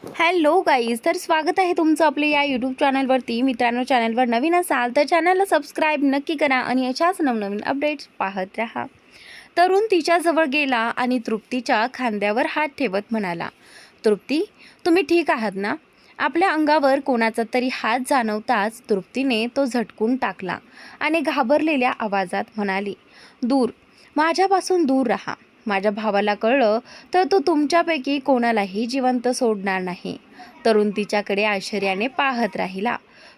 Hello guys, तर स्वागत आहे तुमचं आपल्या या यूट्यूब चॅनलवरती. मित्रांनो, चॅनलवर नवीन असाल तर चॅनलला सबस्क्राईब नक्की करा आणि अशाच नवनवीन अपडेट्स पाहत राहा. तरुण तिच्याजवळ गेला आणि तृप्तीच्या खांद्यावर हात ठेवत म्हणाला, तृप्ती, तुम्ही ठीक आहात ना? आपल्या अंगावर कोणाचा तरी हात जाणवताच तृप्तीने तो झटकून टाकला आणि घाबरलेल्या आवाजात म्हणाली, दूर, माझ्यापासून दूर राहा. माझ्या भावाला कळलं तर तो तुमच्यापैकी कोणालाही जिवंत सोडणार नाही. तरुण तिच्याकडे आश्चर्याने पाहत राहिला.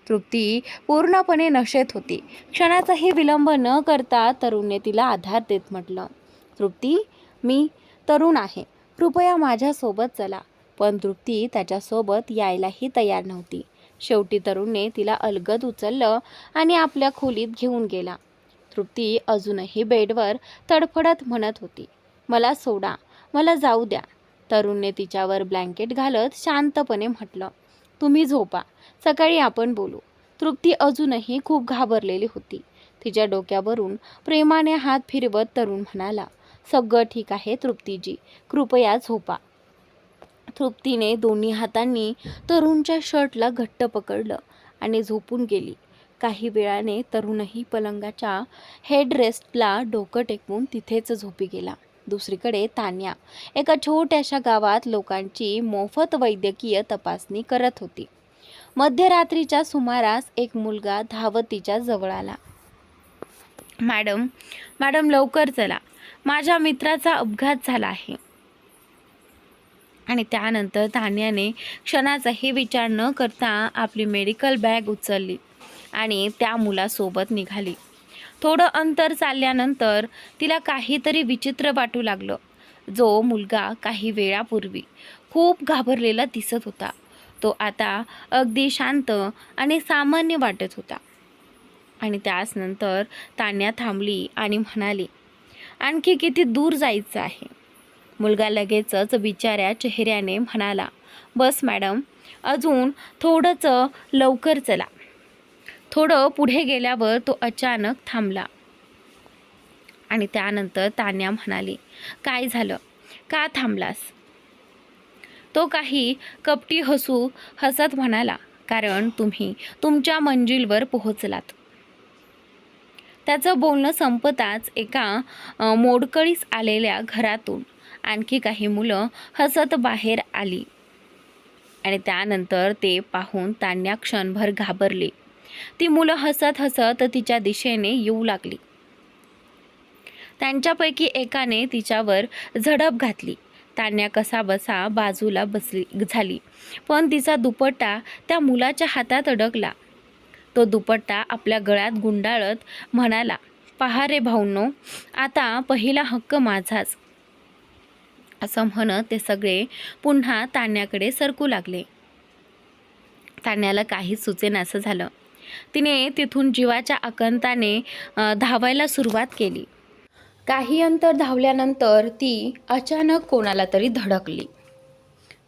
तृप्ती पूर्णपणे नशेत होती. क्षणाचाही विलंब न करता तरुणने तिला आधार देत म्हटलं, तृप्ती, मी तरुण आहे, कृपया माझ्यासोबत चला. पण तृप्ती त्याच्यासोबत यायलाही तयार नव्हती. शेवटी तरुणने तिला अलगद उचललं आणि आपल्या खोलीत घेऊन गेला. तृप्ती अजूनही बेडवर तडफडत म्हणत होती, मला सोडा, मला जाऊ द्या. तरुणने तिच्यावर ब्लँकेट घालत शांतपणे म्हटलं, तुम्ही झोपा, सकाळी आपण बोलू. तृप्ती अजूनही खूप घाबरलेली होती. तिच्या डोक्यावरून प्रेमाने हात फिरवत तरुण म्हणाला, सगळं ठीक आहे तृप्तीजी, कृपया झोपा. तृप्तीने दोन्ही हातांनी तरुणच्या शर्टला घट्ट पकडलं आणि झोपून गेली. काही वेळाने तरुणही पलंगाच्या हेडरेस्टला डोकं टेकवून तिथेच झोपी गेला. दुसरीकडे तान्या एका छोट्याशा गावात लोकांची मोफत वैद्यकीय तपासणी करत होती. मध्यरात्रीच्या सुमारास एक मुलगा धावत तिच्या जवळ आला. मॅडम, मॅडम लवकर चला, माझ्या मित्राचा अपघात झाला आहे. आणि त्यानंतर तान्याने क्षणाचाही विचार न करता आपली मेडिकल बॅग उचलली आणि त्या मुलासोबत निघाली. थोडं अंतर चालल्यानंतर तिला काहीतरी विचित्र वाटू लागलं. जो मुलगा काही वेळापूर्वी खूप घाबरलेला दिसत होता, तो आता अगदी शांत आणि सामान्य वाटत होता. आणि त्याच नंतर तान्या थांबली आणि म्हणाली, आणखी किती दूर जायचं आहे? मुलगा लगेचच बिचाऱ्या चेहऱ्याने म्हणाला, बस मॅडम, अजून थोडंच, लवकर चला. थोडं पुढे गेल्यावर तो अचानक थांबला आणि त्यानंतर तान्या म्हणाली, काय झालं, का थांबलास? तो काही कपटी हसत म्हणाला, कारण तुम्ही तुमच्या मंजिलवर पोहोचलात. त्याचं बोलणं संपताच एका मोडकळीस आलेल्या घरातून आणखी काही मुलं हसत बाहेर आली आणि त्यानंतर ते पाहून तान्या क्षणभर घाबरली. ती मुलं हसत हसत तिच्या दिशेने येऊ लागली. त्यांच्यापैकी एकाने तिच्यावर झडप घातली. तान्या कसाबसा बाजूला बसली झाली, पण तिचा दुपट्टा त्या मुलाच्या हातात अडकला. तो दुपट्टा आपल्या गळ्यात गुंडाळत म्हणाला, पहा रे भाऊंनो, आता पहिला हक्क माझाच. असं म्हणत ते सगळे पुन्हा तान्याकडे सरकू लागले. तान्याला काहीच सुचेनासं झालं. तिने तिथून जीवाच्या आकांताने धावायला सुरुवात केली. काही अंतर धावल्यानंतर ती अचानक कोणाला तरी धडकली.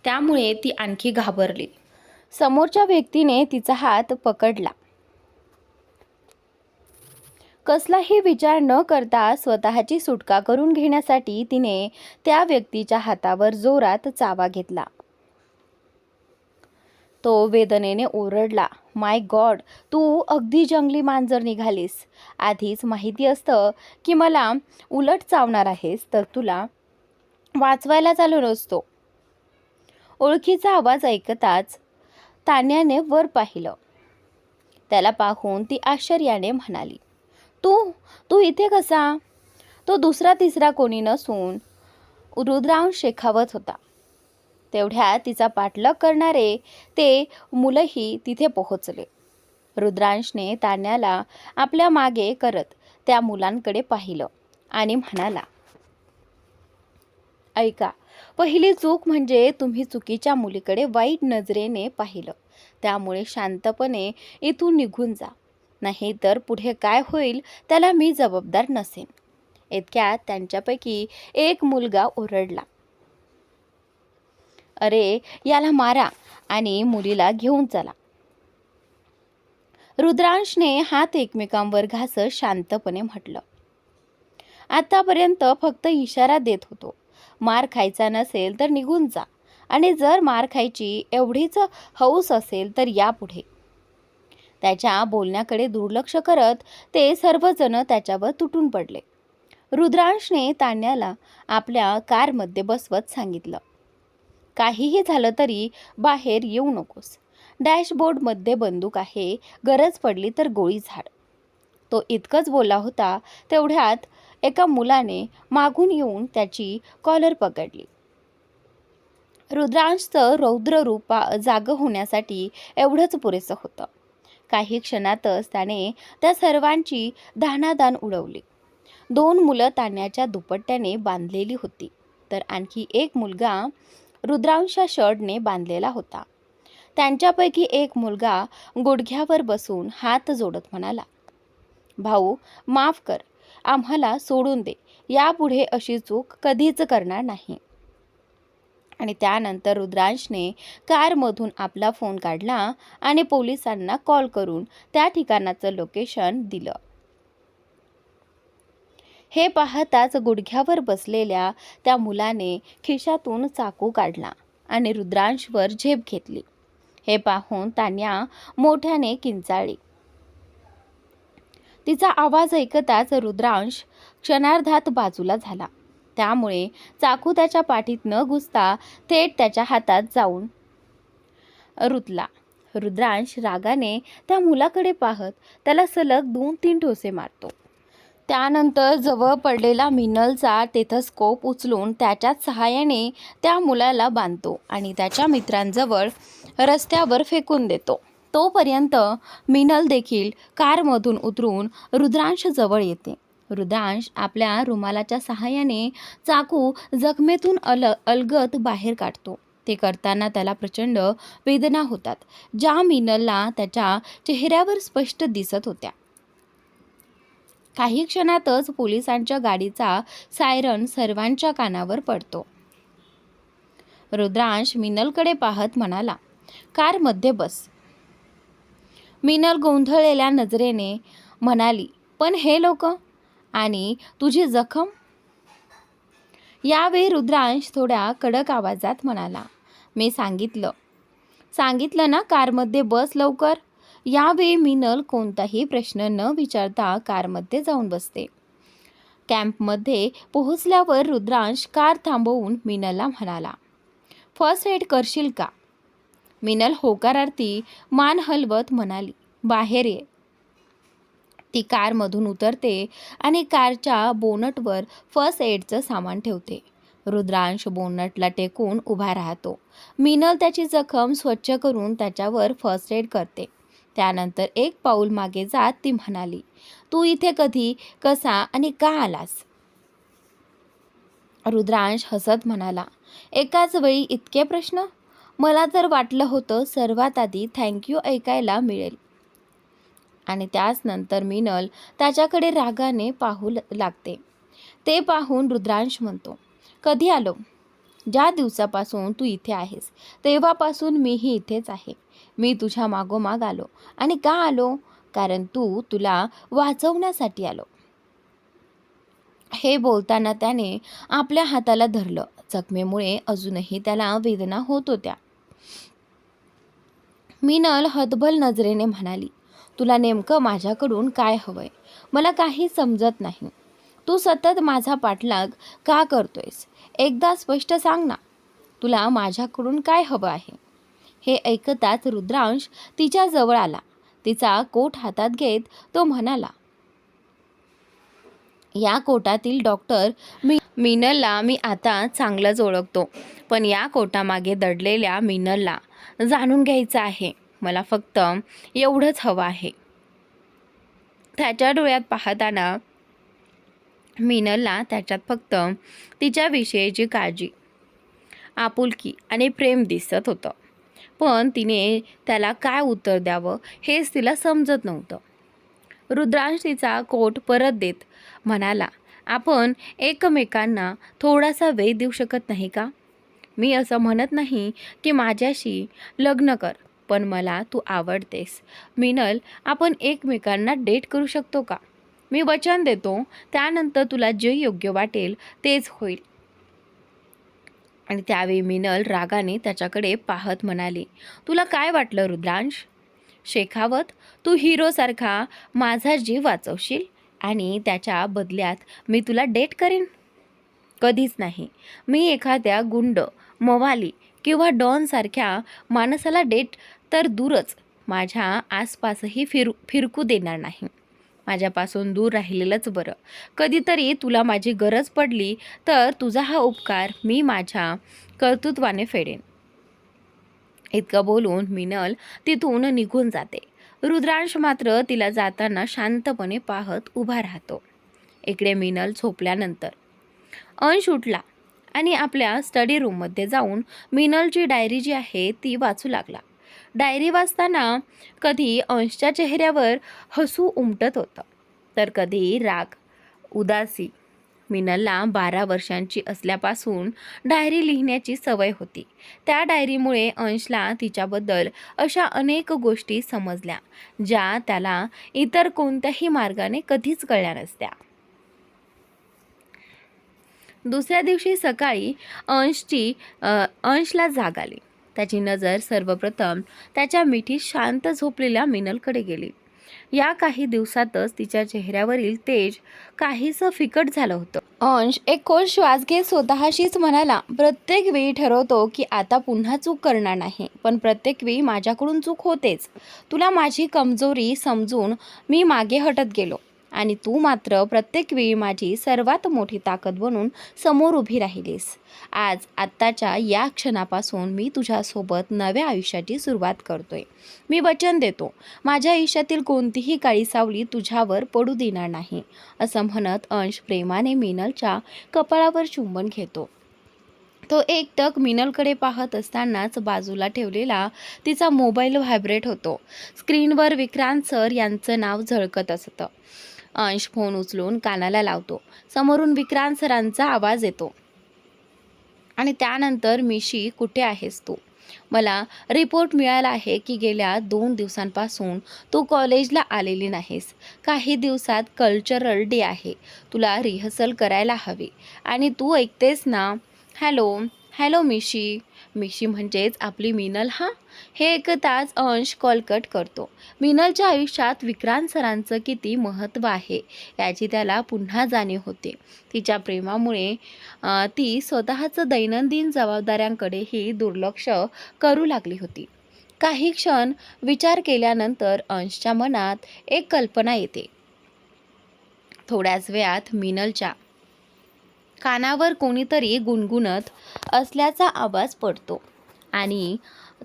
त्यामुळे ती आणखी घाबरली. समोरच्या व्यक्तीने तिचा हात पकडला. कसलाही विचार न करता स्वतःची सुटका करून घेण्यासाठी तिने त्या व्यक्तीच्या हातावर जोरात चावा घेतला. तो वेदनेने ओरडला, माय गॉड, तू अगदी जंगली मांजर निघालीस. आधीच माहिती असतं की मला उलट चावणार आहेस तर तुला वाचवायला आलो नसतो. ओळखीचा आवाज ऐकताच तान्याने वर पाहिलं. त्याला पाहून ती आश्चर्याने म्हणाली, तू तू इथे कसा? तो दुसरा तिसरा कोणी नसून रुद्रांश शेखावत होता. तेवढ्या तिचा पाठलाग करणारे ते मुलंही तिथे पोहोचले. रुद्रांशने तान्याला आपल्या मागे करत त्या मुलांकडे पाहिलं आणि म्हणाला, ऐका, पहिली चूक म्हणजे तुम्ही चुकीच्या मुलीकडे वाईट नजरेने पाहिलं. त्यामुळे शांतपणे इथून निघून जा, नाही तर पुढे काय होईल त्याला मी जबाबदार नसेन. इतक्यात त्यांच्यापैकी एक मुलगा ओरडला, अरे याला मारा आणि मुलीला घेऊन चला. रुद्रांशने हात एकमेकांवर घासत शांतपणे म्हटलं, आतापर्यंत फक्त इशारा देत होतो. मार खायचा नसेल तर निघून जा. आणि जर मार खायची एवढीच हौस असेल तर यापुढे. त्याच्या बोलण्याकडे दुर्लक्ष करत ते सर्वजण त्याच्यावर तुटून पडले. रुद्रांशने तान्याला आपल्या कारमध्ये बसवत सांगितलं, काहीही झालं तरी बाहेर येऊ नकोस. डॅशबोर्डमध्ये बंदूक आहे, गरज पडली तर गोळी झाड. तो इतकंच बोलला होता तेवढ्यात एका मुलाने मागून येऊन त्याची कॉलर पकडली. रुद्रांशचं रौद्र रूप जागं होण्यासाठी एवढंच पुरेसं होतं. काही क्षणातच त्याने त्या सर्वांची धानादान उडवली. 2 मुलं तान्याच्या दुपट्ट्याने बांधलेली होती, तर आणखी एक मुलगा रुद्रांशच्या शर्टने बांधलेला होता. त्यांच्यापैकी एक मुलगा गुडघ्यावर बसून हात जोडत म्हणाला, भाऊ माफ कर, आम्हाला सोडून दे, यापुढे अशी चूक कधीच करणार नाही. आणि त्यानंतर रुद्रांशने कारमधून आपला फोन काढला आणि पोलिसांना कॉल करून त्या ठिकाणाचं लोकेशन दिलं. हे पाहताच गुडघ्यावर बसलेल्या त्या मुलाने खिशातून चाकू काढला आणि रुद्रांशवर झेप घेतली. हे पाहून तान्या मोठ्याने किंचाळली. तिचा आवाज ऐकताच रुद्रांश क्षणार्धात बाजूला झाला. त्यामुळे चाकू त्याच्या पाठीत न घुसता थेट त्याच्या हातात जाऊन रुतला. रुद्रांश रागाने त्या मुलाकडे पाहत त्याला सलग 2-3 ठोसे मारतो. त्यानंतर जवळ पडलेला मिनलचा टेथस्कोप उचलून त्याच्याच सहाय्याने त्या मुलाला बांधतो आणि त्याच्या मित्रांजवळ रस्त्यावर फेकून देतो. तोपर्यंत मिनल देखील कारमधून उतरून रुद्रांश जवळ येते. रुद्रांश आपल्या रुमालाच्या सहाय्याने चाकू जखमेतून अलगद बाहेर काढतो. ते करताना त्याला प्रचंड वेदना होतात, ज्या मिनलला त्याच्या चेहऱ्यावर स्पष्ट दिसत होत्या. काही क्षणातच पोलिसांच्या गाडीचा सायरन सर्वांच्या कानावर पडतो. रुद्रांश मिनलकडे पाहत म्हणाला, कारमध्ये बस. मिनल गोंधळलेल्या नजरेने म्हणाली, पण हे लोक आणि तुझी जखम? यावेळी रुद्रांश थोड्या कडक आवाजात म्हणाला, मी सांगितलं ना, कारमध्ये बस लवकर. यावेळी मिनल कोणताही प्रश्न न विचारता कारमध्ये जाऊन बसते. कॅम्पमध्ये पोहोचल्यावर रुद्रांश कार थांबवून मिनलला म्हणाला, फर्स्ट एड करशील का? मिनल होकारार्थी मान हलवत म्हणाली, बाहेर ये. ती कारमधून उतरते आणि कारच्या बोनटवर फर्स्ट एडचं सामान ठेवते. रुद्रांश बोनटला टेकून उभा राहतो. मिनल त्याची जखम स्वच्छ करून त्याच्यावर फर्स्ट एड करते. त्यानंतर एक पाऊल मागे जात ती म्हणाली, तू इथे कधी, कसा आणि का आलास? रुद्रांश हसत म्हणाला, एकाच वेळी इतके प्रश्न? मला तर वाटलं होतं सर्वात आधी थँक्यू ऐकायला मिळेल. आणि त्याच नंतर मिनल त्याच्याकडे रागाने पाहू लागते. ते पाहून रुद्रांश म्हणतो, कधी आलो? ज्या दिवसापासून तू इथे आहेस तेव्हापासून मीही इथेच आहे. मी तुझ्या मागोमाग आलो. आणि का आलो? कारण तुला वाचवण्यासाठी आलो. हे बोलताना त्याने आपल्या हाताला धरलं. जखमेमुळे अजूनही त्याला वेदना होत होत्या. मिनल हतबल नजरेने म्हणाली, तुला नेमकं माझ्याकडून काय हवंय? मला काही समजत नाही. तू सतत माझा पाठलाग का करतोयस? एकदा स्पष्ट सांग ना, तुला माझ्याकडून काय हवं आहे? हे ऐकताच रुद्रांश तिच्या जवळ आला. तिचा कोट हातात घेत तो म्हणाला, या कोटातील डॉक्टर मिनलला मी आता चांगलंच ओळखतो, पण या कोटामागे दडलेल्या मिनलला जाणून घ्यायचं आहे. मला फक्त एवढंच हवं आहे. त्याच्या डोळ्यात पाहताना मिनलला त्याच्यात फक्त तिच्याविषयीची काळजी, आपुलकी आणि प्रेम दिसत होतं. पण तिने त्याला काय उत्तर द्यावं हेच तिला समजत नव्हतं. रुद्रांश तिचा कोट परत देत म्हणाला, आपण एकमेकांना थोडासा वेळ देऊ शकत नाही का? मी असं म्हणत नाही की माझ्याशी लग्न कर, पण मला तू आवडतेस. मिनल, आपण एकमेकांना डेट करू शकतो का? मी वचन देतो, त्यानंतर तुला जे योग्य वाटेल तेच होईल. आणि त्यावेळी मिनल रागाने त्याच्याकडे पाहत म्हणाली, तुला काय वाटलं रुद्रांश? शेखावत, तू हिरोसारखा माझा जीव वाचवशील आणि त्याच्या बदल्यात मी तुला डेट करेन? कधीच नाही. मी एखाद्या गुंड, मवाली किंवा डॉनसारख्या माणसाला डेट तर दूरच, माझ्या आसपासही फिरकू देणार नाही. माझ्यापासून दूर राहिलेलंच बरं. कधीतरी तुला माझी गरज पडली तर तुझा हा उपकार मी माझ्या कर्तृत्वाने फेडेन. इतकं बोलून मिनल तिथून निघून जाते. रुद्रांश मात्र तिला जाताना शांतपणे पाहत उभा राहतो. इकडे मिनल झोपल्यानंतर अंश उठला आणि आपल्या स्टडी रूममध्ये जाऊन मिनलची डायरी जी आहे ती वाचू लागला. डायरी वाचताना कधी अंशच्या चेहऱ्यावर हसू उमटत होतं, तर कधी राग, उदासी. मिनलला 12 वर्षांची असल्यापासून डायरी लिहिण्याची सवय होती. त्या डायरीमुळे अंशला तिच्याबद्दल अशा अनेक गोष्टी समजल्या ज्या त्याला इतर कोणत्याही मार्गाने कधीच कळल्या नसत्या. दुसऱ्या दिवशी सकाळी अंशला जाग आली. त्याची नजर सर्वप्रथम त्याच्या मिठीत शांत झोपलेल्या मिनलकडे गेली. या काही दिवसातच तिच्या चेहऱ्यावरील तेज काहीसं फिकट झालं होतं. अंश एक खोल श्वास घेत स्वतःशीच म्हणाला, प्रत्येक वेळी ठरवतो की आता पुन्हा चूक करणार नाही, पण प्रत्येक वेळी माझ्याकडून चूक होतेच. तुला माझी कमजोरी समजून मी मागे हटत गेलो आणि तू मात्र प्रत्येक वेळी माझी सर्वात मोठी ताकद बनून समोर उभी राहिलीस. आत्ताच्या या क्षणापासून मी तुझ्यासोबत नव्या आयुष्याची सुरुवात करतोय. मी वचन देतो, माझ्या आयुष्यातील कोणतीही काळी सावली तुझ्यावर पडू देणार नाही. असं म्हणत अंश प्रेमाने मिनलच्या कपाळावर चुंबन घेतो. तो एकटक मिनलकडे पाहत असतानाच बाजूला ठेवलेला तिचा मोबाईल व्हायब्रेट होतो. स्क्रीनवर विक्रांत सर यांचं नाव झळकत असतं. अंश फोन उचलून कानाला लावतो. समोरून विक्रांत सरांचा आवाज येतो आणि त्यानंतर, मिशी कुठे आहेस तू? मला रिपोर्ट मिळाला आहे की गेल्या 2 दिवसांपासून तू कॉलेजला आलेली नाहीस. काही दिवसात कल्चरल डे आहे, तुला रिहर्सल करायला हवी आणि तू ऐकतेस ना? हॅलो मिशी. मिशी म्हणजेच आपली मिनल. हे ऐकताच अंश कॉल कट करतो. मिनलच्या आयुष्यात विक्रांत सरांचं किती महत्त्व आहे याची त्याला पुन्हा जाणीव होते. तिच्या प्रेमामुळे ती स्वतःचं दैनंदिन जबाबदाऱ्यांकडेही दुर्लक्ष करू लागली होती. काही क्षण विचार केल्यानंतर अंशच्या मनात एक कल्पना येते. थोड्याच वेळात मिनलच्या कानावर कोणीतरी गुणगुणत असल्याचा आवाज पडतो आणि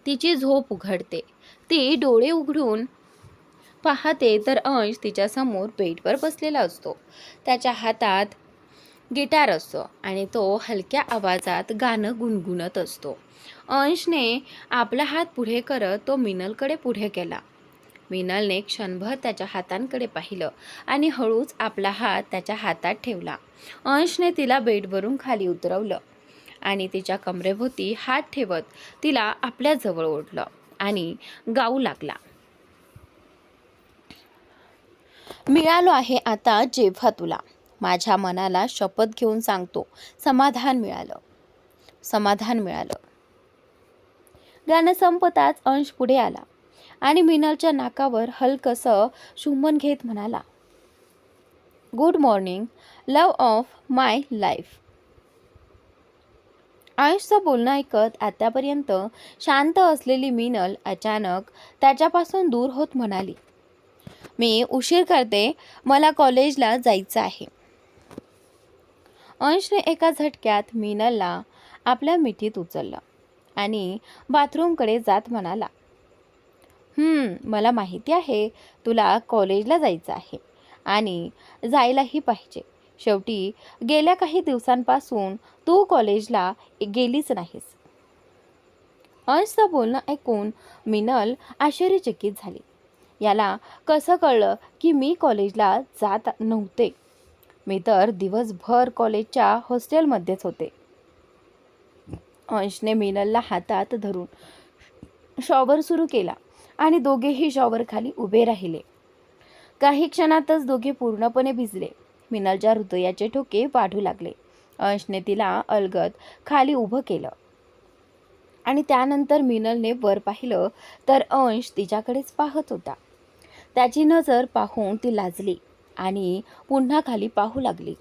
तिची झोप उघडते. ती डोळे उघडून पाहते तर अंश तिच्यासमोर बेडवर बसलेला असतो. त्याच्या हातात गिटार असतो आणि तो हलक्या आवाजात गाणं गुणगुणत असतो. अंशने आपला हात पुढे करत तो मिनलकडे पुढे केला. मिनलने क्षणभर त्याच्या हातांकडे पाहिलं आणि हळूच आपला हात त्याच्या हातात ठेवला. अंशने तिला बेडवरून खाली उतरवलं आणि तिच्या कमरेभोवती हात ठेवत तिला आपल्या जवळ ओढलं आणि गाऊ लागला. मिळालो आहे आता जेव्हा तुला. माझ्या मनाला शपथ घेऊन सांगतो, समाधान मिळालं. गाणं संपताच अंश पुढे आला आणि मिनलच्या नाकावर हलकसं चुंबन घेत म्हणाला, good morning love of my life. अंशचं बोलणं ऐकत आतापर्यंत शांत असलेली मिनल अचानक त्याच्यापासून दूर होत म्हणाली, मी उशीर करते, मला कॉलेजला जायचं आहे. अंशने एका झटक्यात मिनलला आपल्या मिठीत उचललं आणि बाथरूमकडे जात म्हणाला, मला माहिती आहे तुला कॉलेजला जायचं आहे आणि जायलाही पाहिजे. शेवटी गेल्या काही दिवसांपासून तू कॉलेजला गेलीच नाहीस. अंशचं बोलणं ऐकून मिनल आश्चर्यचकित झाली. याला कसं कळलं की मी कॉलेजला जात नव्हते? मी तर दिवसभर कॉलेजच्या हॉस्टेलमध्येच होते. अंशने मिनलला हातात धरून शॉवर सुरू केला आणि दोघेही शॉवर खाली उभे राहिले. काही क्षणातच दोघे पूर्णपणे भिजले. मिनलच्या हृदयाचे ठोके वाढू लागले अंशने तिला अलगद खाली उभं केलं आणि त्यानंतर मिनलने वर पाहिलं तर अंश तिच्याकडेच पाहत होता. त्याची नजर पाहून ती लाजली आणि पुन्हा खाली पाहू लागली.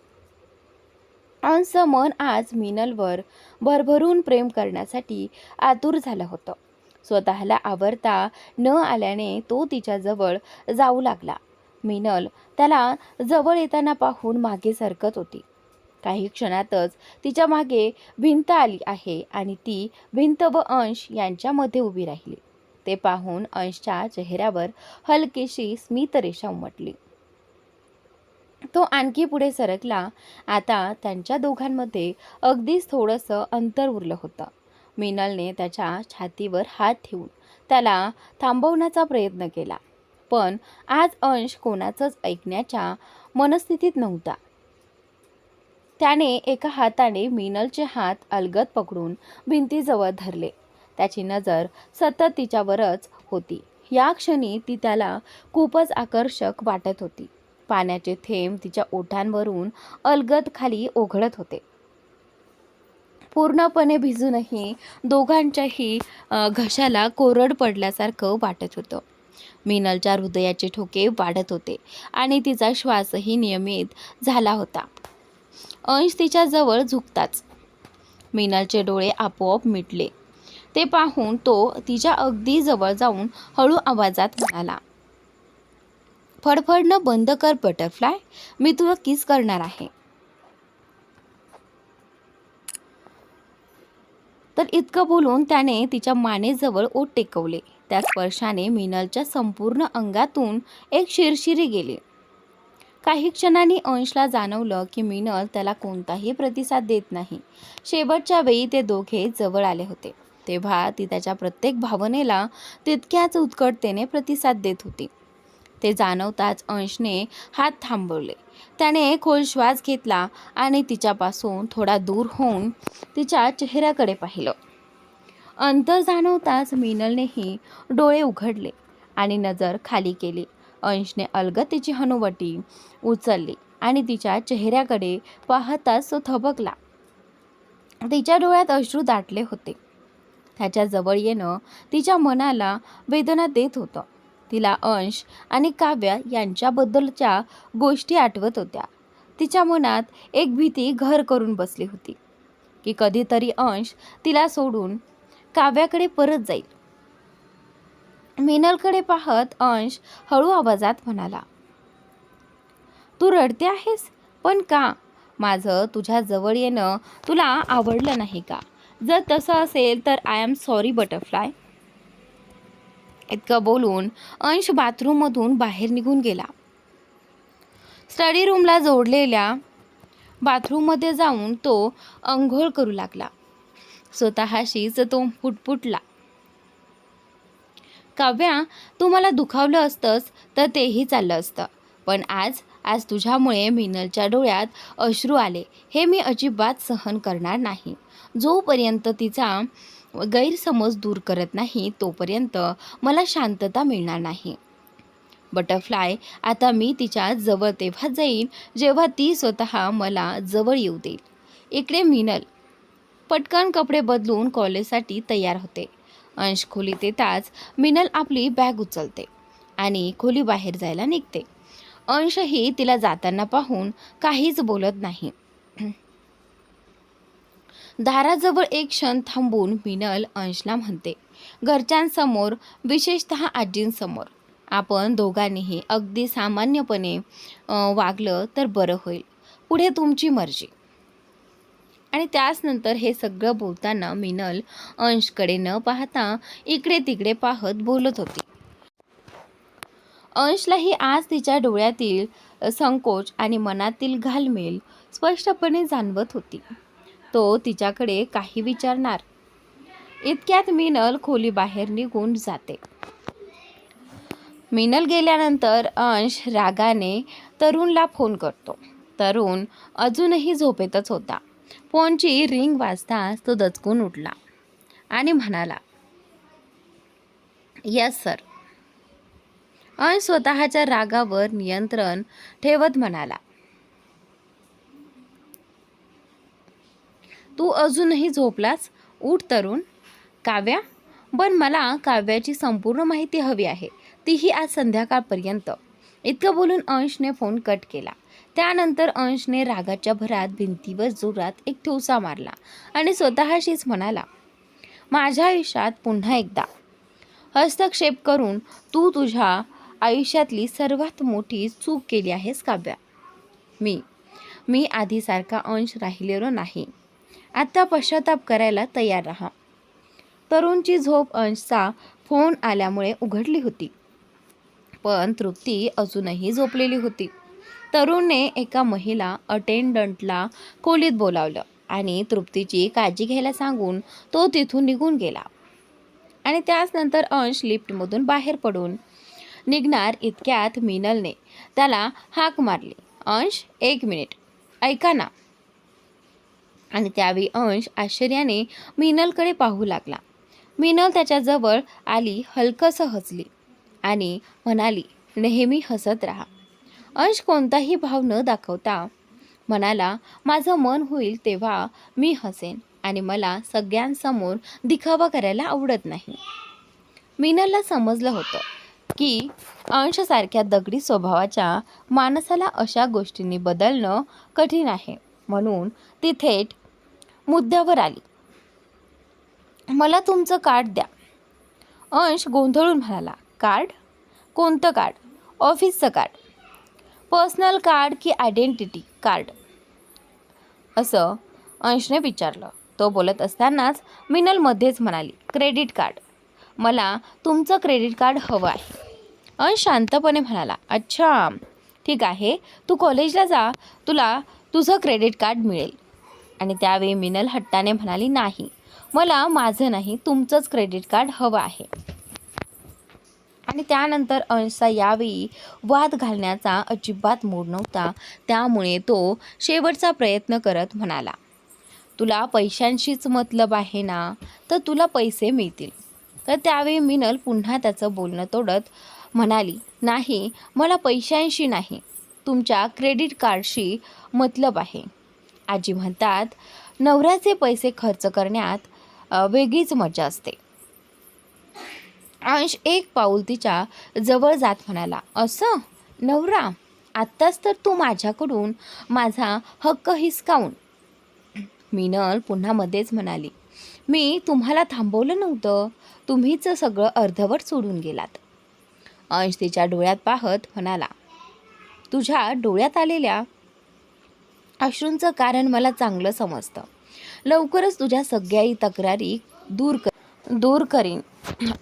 अंशचं मन आज मिनलवर भरभरून प्रेम करण्यासाठी आतुर झालं होतं. स्वतःला आवरता न आल्याने तो तिच्याजवळ जाऊ लागला. मिनल त्याला जवळ येताना पाहून मागे सरकत होती. काही क्षणातच तिच्या मागे भिंत आली आहे आणि ती भिंत व अंश यांच्यामध्ये उभी राहिली. ते पाहून अंशच्या चेहऱ्यावर हलकीशी स्मितरेषा उमटली. तो आणखी पुढे सरकला. आता त्यांच्या दोघांमध्ये अगदीच थोडंसं अंतर उरलं होतं. मिनलने त्याच्या छातीवर हात ठेवून त्याला थांबवण्याचा प्रयत्न केला, पण आज अंश कोणाचंच ऐकण्याच्या मनस्थितीत नव्हता. त्याने एका हाताने मिनलचे हात अलगद पकडून भिंतीजवळ धरले. त्याची नजर सतत तिच्यावरच होती. या क्षणी ती त्याला खूपच आकर्षक वाटत होती. पाण्याचे थेंब तिच्या ओठांवरून अलगद खाली ओघळत होते. पूर्णपणे भिजूनही दोघांच्याही घशाला कोरड पडल्यासारखं वाटत होतं. मिनलच्या हृदयाचे ठोके वाढत होते आणि तिचा श्वासही नियमित झाला होता. अंश तिच्या जवळ झुकताच मिनलचे डोळे आपोआप मिटले. ते पाहून तो तिच्या अगदी जवळ जाऊन हळू आवाजात म्हणाला, फडफडणं बंद कर बटरफ्लाय, मी तुला किस करणार आहे. तर इतकं बोलून त्याने तिच्या मानेजवळ ओठ टेकवले. त्या स्पर्शाने मिनलच्या संपूर्ण अंगातून एक शिरशिरी गेली. काही क्षणांनी अंशला जाणवलं की मिनल त्याला कोणताही प्रतिसाद देत नाही. शेवटच्या वेळी ते दोघे जवळ आले होते तेव्हा ती त्याच्या प्रत्येक भावनेला तितक्याच उत्कटतेने प्रतिसाद देत होती. ते जाणवताच अंशने हात थांबवले. त्याने खोल श्वास घेतला आणि तिच्यापासून थोडा दूर होऊन तिच्या चेहऱ्याकडे पाहिलं. अंतर जाणवताच मिनलनेही डोळे उघडले आणि नजर खाली केली. अंशने अलगद तिची हनुवटी उचलली आणि तिच्या चेहऱ्याकडे पाहताच तो थबकला. तिच्या डोळ्यात अश्रू दाटले होते. त्याच्या जवळ येणं तिच्या मनाला वेदना देत होतं. तिला अंश आणि काव्या यांच्याबद्दलच्या गोष्टी आठवत होत्या. तिच्या मनात एक भीती घर करून बसली होती की कधीतरी अंश तिला सोडून काव्याकडे परत जाईल. मिनलकडे पाहत अंश हळू आवाजात म्हणाला, तू रडते आहेस, पण का? माझं तुझ्या जवळ येणं तुला आवडलं नाही का? जर तसं असेल तर आय एम सॉरी बटरफ्लाय. इतकं बोलून अंश बाथरूममधून बाहेर निघून गेला. स्टडी रूमला जोडलेल्या बाथरूममध्ये जाऊन तो अंघोळ करू लागला. स्वतःशीच तो पुटपुटला, काव्या, तू मला दुखावलं असतंस तर तेही चाललं असतं, पण आज तुझ्यामुळे मिनलच्या डोळ्यात अश्रू आले हे मी अजिबात सहन करणार नाही. जोपर्यंत तिचा गैरसमज दूर करत नाही तोपर्यंत मला शांतता मिळणार नाही. बटरफ्लाय, आता मी तिच्या जवळ तेव्हा जाईन जेव्हा ती स्वतः मला जवळ येऊ देईल. इकडे मिनल पटकन कपडे बदलून कॉलेजसाठी तयार होते. अंश खोलीत येताच मिनल आपली बॅग उचलते आणि खोली बाहेर जायला निघते. अंशही तिला जाताना पाहून काहीच बोलत नाही. दाराजवळ एक क्षण थांबून मिनल अंशला म्हणते, घरच्यांसमोर, विशेषतः आजींसमोर आपण दोघांनीही अगदी सामान्यपणे वागलं तर बरं होईल. पुढे तुमची मर्जी. आणि त्याच नंतर हे सगळं बोलताना मिनल अंशकडे न पाहता इकडे तिकडे पाहत बोलत होती. अंशलाही आज तिच्या डोळ्यातील संकोच आणि मनातील घालमेल स्पष्टपणे जाणवत होती. तो तिच्याकडे काही विचारणार इतक्यात मिनल खोली बाहेर निघून जाते. मिनल गेल्यानंतर अंश रागाने तरुणला फोन करतो. तरुण अजूनही झोपेतच होता. फोनची रिंग वाजताच तो दचकून उठला आणि म्हणाला, यस सर. अंश स्वतःच्या रागावर नियंत्रण ठेवत म्हणाला, तू अजूनही झोपलास? उठ तरुण. काव्या? पण मला काव्याची संपूर्ण माहिती हवी आहे, तीही आज संध्याकाळपर्यंत. इतकं बोलून अंशने फोन कट केला. त्यानंतर अंशने रागाच्या भरात भिंतीवर जोरात एक ठोसा मारला आणि स्वतःशीच म्हणाला, माझ्या आयुष्यात पुन्हा एकदा हस्तक्षेप करून तू तुझ्या आयुष्यातली सर्वात मोठी चूक केली आहेस काव्या. मी आधीसारखा अंश राहिलेलो नाही. आता पश्चाताप करायला तयार राहा. तरुणची झोप अंशचा फोन आल्यामुळे उघडली होती, पण तृप्ती अजूनही झोपलेली होती. तरुणने एका महिला अटेंडंटला खोलीत बोलावलं आणि तृप्तीची काळजी घ्यायला सांगून तो तिथून निघून गेला. आणि त्यानंतर अंश लिफ्टमधून बाहेर पडून निघणार इतक्यात मिनलने त्याला हाक मारली, अंश 1 मिनिट ऐका ना. आणि त्यावेळी अंश आश्चर्याने मिनलकडे पाहू लागला. मिनल त्याच्याजवळ आली, हलकसं हसली आणि म्हणाली, नेहमी हसत राहा. अंश कोणताही भाव न दाखवता म्हणाला, माझं मन होईल तेव्हा मी हसेन आणि मला सगळ्यांसमोर दिखावा करायला आवडत नाही. मिनलला समजलं होतं की अंशसारख्या दगडी स्वभावाच्या माणसाला अशा गोष्टींनी बदलणं कठीण आहे. म्हणून ती थेट मुद्द्यावर आली, मला तुमचं कार्ड द्या. अंश गोंधळून म्हणाला, कार्ड? कोणतं कार्ड? ऑफिसचं कार्ड? पर्सनल कार्ड की आयडेंटिटी कार्ड? असं अंशने विचारलं. तो बोलत असतानाच मिनल मध्येच म्हणाली, क्रेडिट कार्ड. मला तुमचं क्रेडिट कार्ड हवं आहे. अंश शांतपणे म्हणाला, अच्छा ठीक आहे, तू कॉलेजला जा, तुला तुझं क्रेडिट कार्ड मिळेल. आणि त्यावेळी मिनल हट्टाने म्हणाली, नाही, मला माझं नाही, तुमचंच क्रेडिट कार्ड हवं आहे. आणि त्यानंतर अंशचा यावेळी वाद घालण्याचा अजिबात मूड नव्हता. त्यामुळे तो शेवटचा प्रयत्न करत म्हणाला, तुला पैशांशीच मतलब आहे ना, तर तुला पैसे मिळतील. तर त्यावेळी मिनल पुन्हा त्याचं बोलणं तोडत म्हणाली, नाही, मला पैशांशी नाही, तुमच्या क्रेडिट कार्डशी मतलब आहे. आजी म्हणतात, नवऱ्याचे पैसे खर्च करण्यात वेगळीच मजा असते. अंश एक पाऊल तिच्या जवळ जात म्हणाला, असं? नवरा? आत्ताच तर तू माझ्याकडून माझा हक्क हिसकावून. मिनल पुन्हा मध्येच म्हणाली, मी तुम्हाला थांबवलं नव्हतं, तुम्हीच सगळं अर्धवट सोडून गेलात. अंश तिच्या डोळ्यात पाहत म्हणाला, तुझ्या डोळ्यात आलेल्या अश्रूंचं कारण मला चांगलं समजतं. लवकरच तुझ्या सगळ्याही तक्रारी दूर करीन.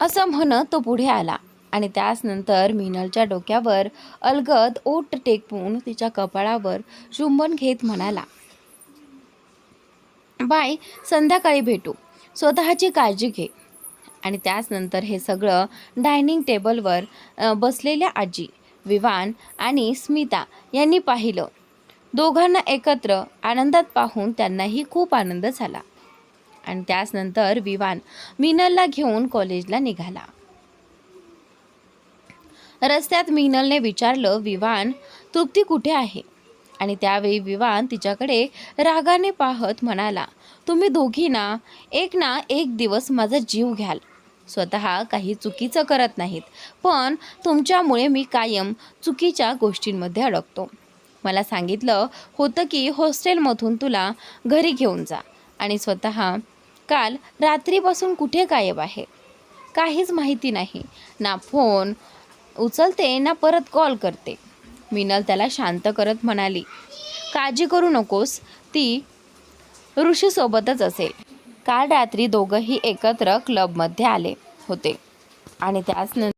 असं म्हणत तो पुढे आला आणि त्यानंतर मिनलच्या डोक्यावर अलगद ओठ टेकवून तिच्या कपाळावर चुंबन घेत म्हणाला, बाय, संध्याकाळी भेटू, स्वतःची काळजी घे. आणि त्यानंतर हे सगळं डायनिंग टेबलवर बसलेल्या आजी, विवान आणि स्मिता यांनी पाहिलं. दोघांना एकत्र आनंदात पाहून त्यांनाही खूप आनंद झाला. आणि त्यानंतर विवान मिनलला घेऊन कॉलेजला निघाला. रस्त्यात मिनलने विचारलं, विवान, तृप्ती कुठे आहे? आणि त्यावेळी विवान तिच्याकडे रागाने पाहत म्हणाला, तुम्ही दोघी ना एक दिवस माझा जीव घ्याल. स्वतः काही चुकीचं करत नाहीत, पण तुमच्यामुळे मी कायम चुकीच्या गोष्टींमध्ये अडकतो. मला सांगितलं होतं की हॉस्टेलमधून तुला घरी घेऊन जा, आणि स्वतः काल रात्रीपासून कुठे गायब आहे? काहीच माहिती नाही, ना फोन उचलते ना परत कॉल करते. मिनल त्याला शांत करत म्हणाली, काळजी करू नकोस, ती ऋषीसोबतच असेल. काल रात्री दोघंही एकत्र क्लबमध्ये आले होते. आणि त्यानंतर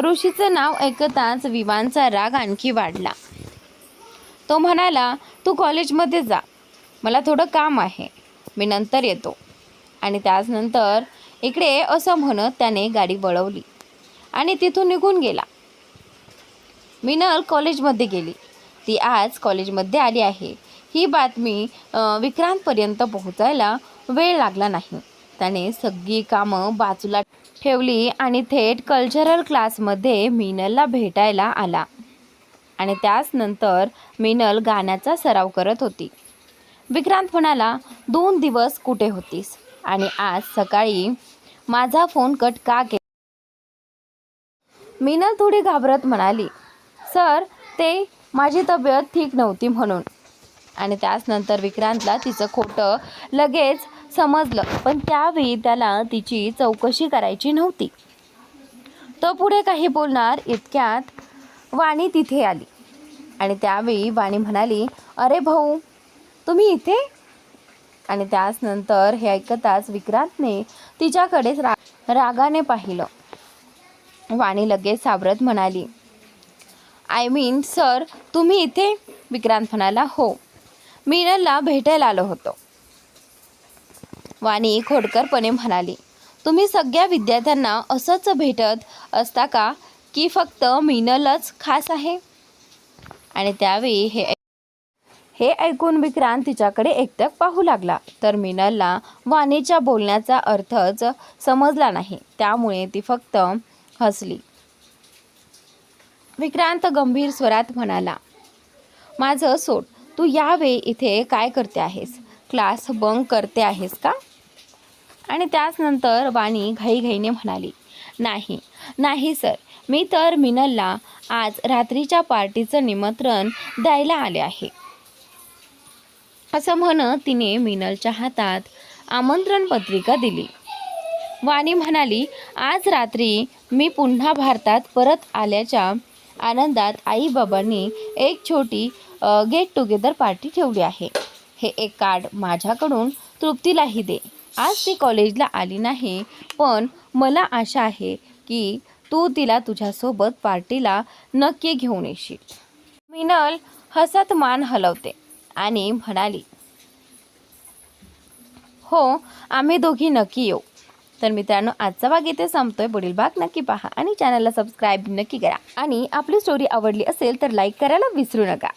ऋषीचं नाव ऐकताच विवानचा राग आणखी वाढला. तो म्हणाला, तू कॉलेजमध्ये जा, मला थोडं काम आहे, मी नंतर येतो. आणि त्यानंतर इकडे असं म्हणत त्याने गाडी वळवली आणि तिथून निघून गेला. मिनल कॉलेजमध्ये गेली. ती आज कॉलेजमध्ये आली आहे ही बातमी विक्रांतपर्यंत पोहोचायला वेळ लागला नाही. त्याने सगळी कामं बाजूला ठेवली आणि थेट कल्चरल क्लासमध्ये मिनलला भेटायला आला. आणि त्यानंतर मिनल गाण्याचा सराव करत होती. विक्रांत म्हणाला, 2 दिवस कुठे होतीस आणि आज सकाळी माझा फोन कट का केला? मीनल थोडी घाबरत म्हणाली, सर ते माझी तब्येत ठीक नव्हती म्हणून. आणि त्यानंतर विक्रांतला तिचं खोटं लगेच समजलं, पण त्यावेळी त्याला तिची चौकशी करायची नव्हती. तो पुढे काही बोलणार इतक्यात वाणी तिथे आली आणि त्यावेळी वाणी म्हणाली, अरे भाऊ तुम्ही इथे? आणि त्यानंतर हे ऐकताच विक्रांतने तिच्याकडे रागाने पाहिलं. वाणी लगेच सावरत म्हणाली, आय मीन सर तुम्ही इथे? विक्रांत म्हणाला, हो मीनलला भेटायला आलो होतो. वाणी खोडकरपणे म्हणाली, तुम्ही सगळ्या विद्यार्थ्यांना असंच भेटत असता का की फक्त मीनलच खास आहे? आणि त्यावेळी हे ऐकून विक्रांत तिच्याकडे एकटक पाहू लागला. तर मीनलला वाणीच्या बोलण्याचा अर्थच समजला नाही, त्यामुळे ती फक्त हसली. विक्रांत गंभीर स्वरात म्हणाला, माझं सोड, तू यावेळी इथे काय करते आहेस? क्लास बंक करते आहेस का? आणि त्यानंतर वाणी घाईघाईने म्हणाली, नाही सर, मी तर मीनलला आज रात्रीच्या पार्टीचं निमंत्रण द्यायला आले आहे. असं म्हणत तिने मीनलच्या हातात आमंत्रण पत्रिका दिली. वाणी म्हणाली, आज रात्री मी पुन्हा भारतात परत आल्याच्या आनंदात आईबाबांनी एक छोटी गेट टुगेदर पार्टी ठेवली आहे. हे एक कार्ड माझ्याकडून तृप्तीलाही दे. आज ती कॉलेजला आली नाही, पण मला आशा आहे की तू तिला तुझ्यासोबत पार्टीला नक्की घेऊन येशील. मीनल हसत मान हलवते आणि म्हणाली, हो आम्ही दोघी नक्की येऊ. तर मित्रांनो, आजचा भाग इथे संपतोय. पुढील भाग नक्की पहा आणि चॅनलला सबस्क्राईब नक्की करा. आणि आपली स्टोरी आवडली असेल तर लाईक करायला विसरू नका.